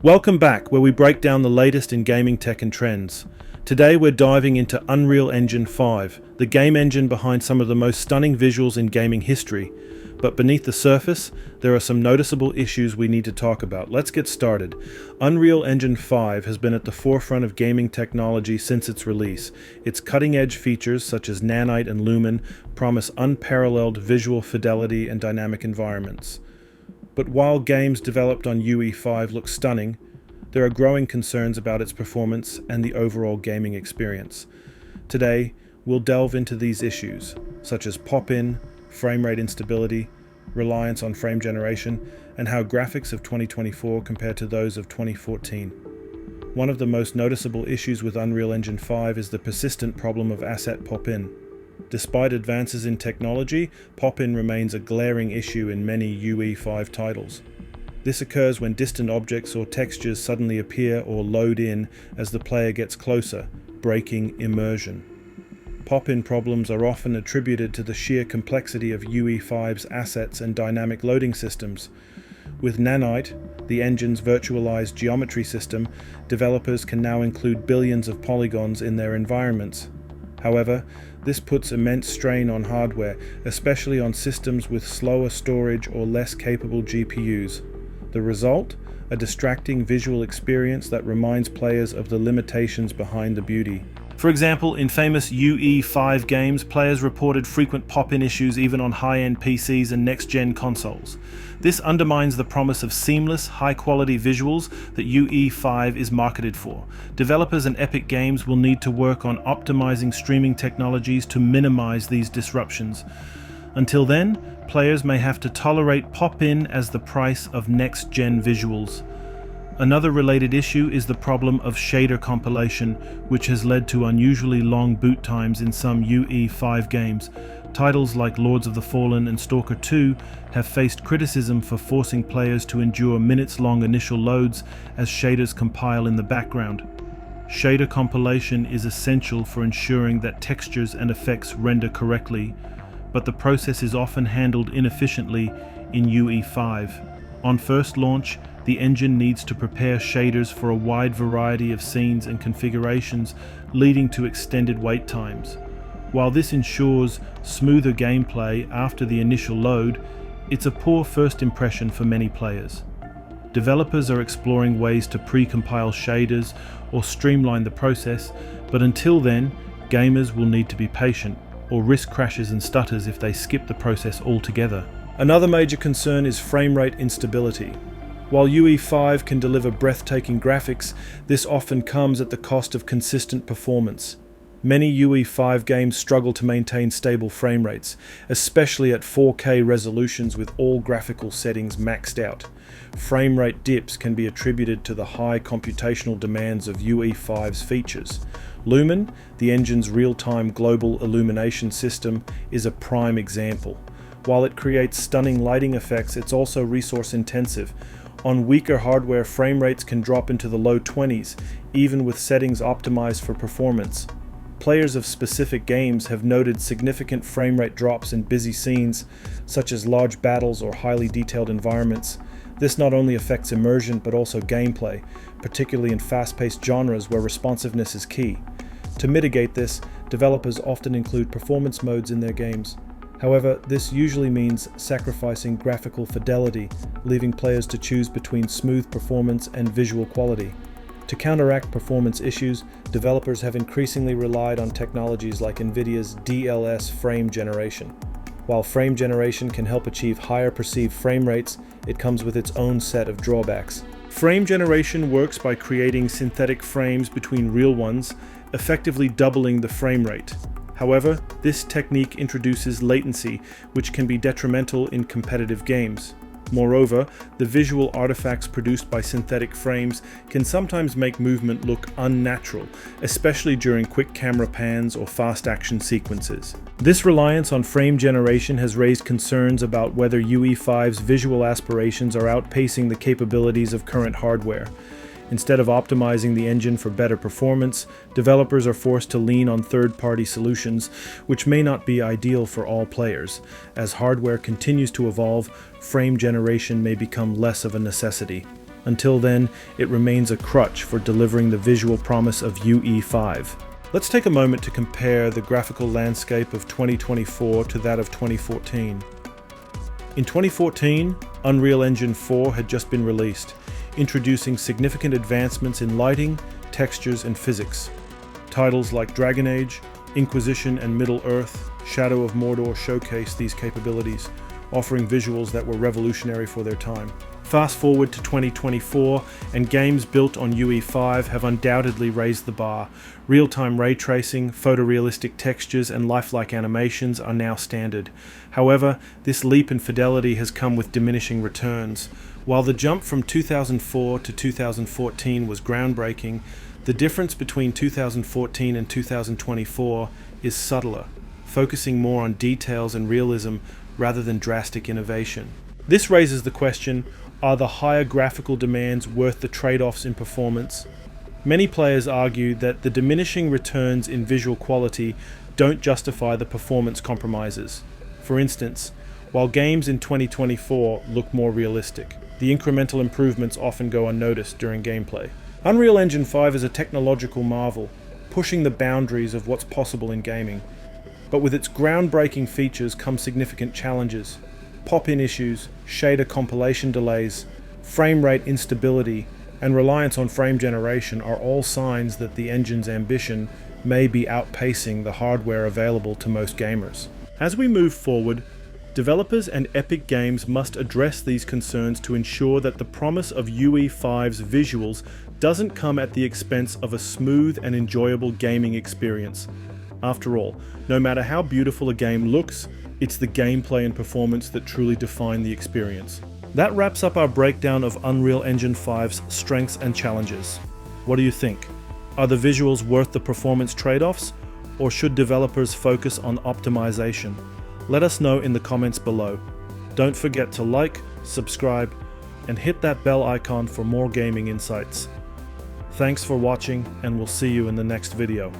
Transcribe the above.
Welcome back, where we break down the latest in gaming tech and trends. Today we're diving into Unreal Engine 5, the game engine behind some of the most stunning visuals in gaming history. But beneath the surface, there are some noticeable issues we need to talk about. Let's get started. Unreal Engine 5 has been at the forefront of gaming technology since its release. Its cutting-edge features, such as Nanite and Lumen, promise unparalleled visual fidelity and dynamic environments. But while games developed on UE5 look stunning, there are growing concerns about its performance and the overall gaming experience. Today, we'll delve into these issues, such as pop-in, frame rate instability, reliance on frame generation, and how graphics of 2024 compare to those of 2014. One of the most noticeable issues with Unreal Engine 5 is the persistent problem of asset pop-in. Despite advances in technology, pop-in remains a glaring issue in many UE5 titles. This occurs when distant objects or textures suddenly appear or load in as the player gets closer, breaking immersion. Pop-in problems are often attributed to the sheer complexity of UE5's assets and dynamic loading systems. With Nanite, the engine's virtualized geometry system, developers can now include billions of polygons in their environments. However, this puts immense strain on hardware, especially on systems with slower storage or less capable GPUs. The result? A distracting visual experience that reminds players of the limitations behind the beauty. For example, in famous UE5 games, players reported frequent pop-in issues even on high-end PCs and next-gen consoles. This undermines the promise of seamless, high-quality visuals that UE5 is marketed for. Developers and Epic Games will need to work on optimizing streaming technologies to minimize these disruptions. Until then, players may have to tolerate pop-in as the price of next-gen visuals. Another related issue is the problem of shader compilation, which has led to unusually long boot times in some UE5 games. Titles like Lords of the Fallen and Stalker 2 have faced criticism for forcing players to endure minutes-long initial loads as shaders compile in the background. Shader compilation is essential for ensuring that textures and effects render correctly, but the process is often handled inefficiently in UE5. On first launch, the engine needs to prepare shaders for a wide variety of scenes and configurations, leading to extended wait times. While this ensures smoother gameplay after the initial load, it's a poor first impression for many players. Developers are exploring ways to pre-compile shaders or streamline the process, but until then, gamers will need to be patient or risk crashes and stutters if they skip the process altogether. Another major concern is frame rate instability. While UE5 can deliver breathtaking graphics, this often comes at the cost of consistent performance. Many UE5 games struggle to maintain stable frame rates, especially at 4K resolutions with all graphical settings maxed out. Frame rate dips can be attributed to the high computational demands of UE5's features. Lumen, the engine's real-time global illumination system, is a prime example. While it creates stunning lighting effects, it's also resource-intensive. On weaker hardware, frame rates can drop into the low 20s, even with settings optimized for performance. Players of specific games have noted significant frame rate drops in busy scenes, such as large battles or highly detailed environments. This not only affects immersion but also gameplay, particularly in fast-paced genres where responsiveness is key. To mitigate this, developers often include performance modes in their games. However, this usually means sacrificing graphical fidelity, leaving players to choose between smooth performance and visual quality. To counteract performance issues, developers have increasingly relied on technologies like NVIDIA's DLS frame generation. While frame generation can help achieve higher perceived frame rates, it comes with its own set of drawbacks. Frame generation works by creating synthetic frames between real ones, effectively doubling the frame rate. However, this technique introduces latency, which can be detrimental in competitive games. Moreover, the visual artifacts produced by synthetic frames can sometimes make movement look unnatural, especially during quick camera pans or fast action sequences. This reliance on frame generation has raised concerns about whether UE5's visual aspirations are outpacing the capabilities of current hardware. Instead of optimizing the engine for better performance, developers are forced to lean on third-party solutions, which may not be ideal for all players. As hardware continues to evolve, frame generation may become less of a necessity. Until then, it remains a crutch for delivering the visual promise of UE5. Let's take a moment to compare the graphical landscape of 2024 to that of 2014. In 2014, Unreal Engine 4 had just been released, introducing significant advancements in lighting, textures, and physics. Titles like Dragon Age, Inquisition, and Middle-earth: Shadow of Mordor showcased these capabilities, offering visuals that were revolutionary for their time. Fast forward to 2024, and games built on UE5 have undoubtedly raised the bar. Real-time ray tracing, photorealistic textures, and lifelike animations are now standard. However, this leap in fidelity has come with diminishing returns. While the jump from 2004 to 2014 was groundbreaking, the difference between 2014 and 2024 is subtler, focusing more on details and realism rather than drastic innovation. This raises the question, are the higher graphical demands worth the trade-offs in performance? Many players argue that the diminishing returns in visual quality don't justify the performance compromises. For instance, while games in 2024 look more realistic, the incremental improvements often go unnoticed during gameplay. Unreal Engine 5 is a technological marvel, pushing the boundaries of what's possible in gaming. But with its groundbreaking features come significant challenges. Pop-in issues, shader compilation delays, frame rate instability, and reliance on frame generation are all signs that the engine's ambition may be outpacing the hardware available to most gamers. As we move forward, developers and Epic Games must address these concerns to ensure that the promise of UE5's visuals doesn't come at the expense of a smooth and enjoyable gaming experience. After all, no matter how beautiful a game looks, it's the gameplay and performance that truly define the experience. That wraps up our breakdown of Unreal Engine 5's strengths and challenges. What do you think? Are the visuals worth the performance trade-offs, or should developers focus on optimization? Let us know in the comments below. Don't forget to like, subscribe, and hit that bell icon for more gaming insights. Thanks for watching, and we'll see you in the next video.